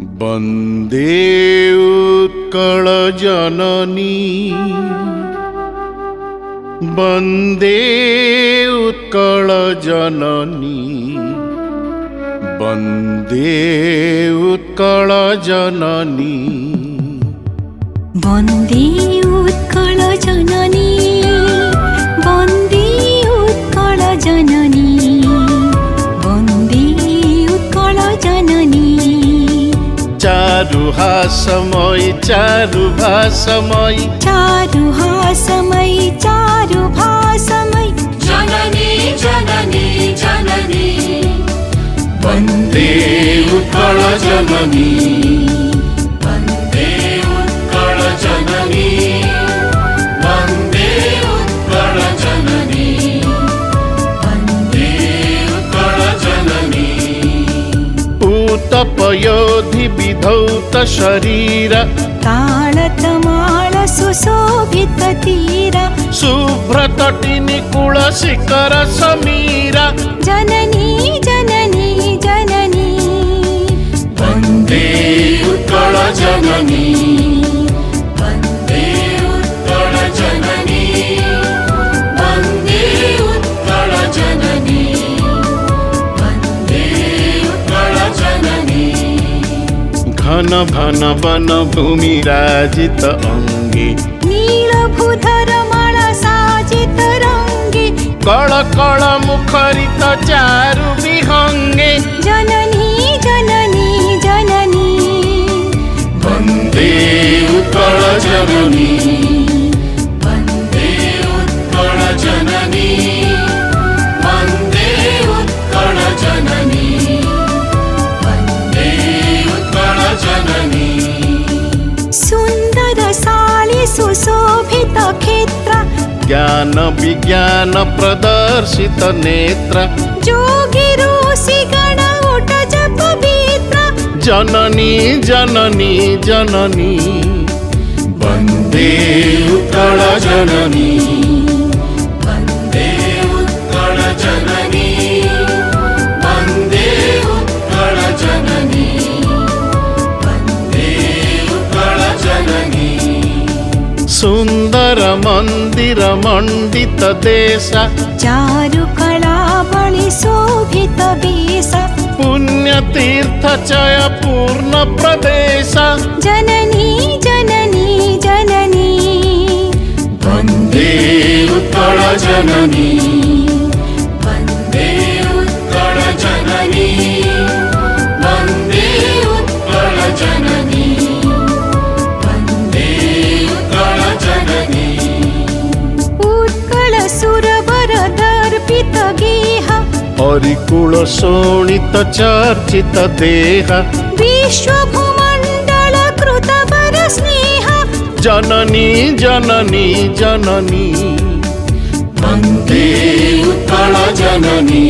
वन्दे उत्कल जननी वन्दे उत्कल जननी वन्दे उत्कल जननी वन्दे उत्कल जननी वन्दे उत्कल जननी वन्दे उत्कल जननी चारुहासमयी चारुभासमयी चारुहासमयी चारुभासमयी जननी जननी जननी वन्दे उत्कल जननी वन्दे उत्कल जननी वन्दे उत्कल जननी वन्दे उत्कल जननी पूतपयोधि विधौत शरीर ताळतमाळ सुशोभित तीर शुभ्रतटिनी कुलशिखर समीरा जननी जननी जननी वन्दे उत्कल जननी वन्दे उत्कल जननी वन्दे उत्कल जननी वन्दे उत्कल जननी घन घन वन भूमि राजित अंगे नीलभूधर माला साजित रंगे कळ कळ मुखरित चारु विहंगे जननी जननी जननी वन्दे उत्कल जननी वन्दे उत्कल जननी वन्दे उत्कल जननी वन्दे उत्कल जननी सुन्दर साली सुशोभित क्षेत्र ज्ञान विज्ञान प्रदर्शित नेत्र जोगी ऋषि गण उठ जप पवित्र जननी जननी जननी वन्दे उत्कल जननी वन्दे उत्कल जननी वन्दे उत्कल जननी वन्दे उत्कल जननी सुन्दर मंदिर मंडित देश चारु कला बलि शोभित वेश पुण्य तीर्थ चय पूर्ण प्रदेश जननी जननी जननी वन्दे उत्कल जननी वन्दे उत्कल जननी वन्दे उत्कल जननी वन्दे उत्कल जननी उत्कल सुरवर दर्पित गेह हरिकुल शोणित चर्चित देह विश्वभूमण्डल कृत वर स्नेह जननी जननी जननी वन्दे उत्कल जननी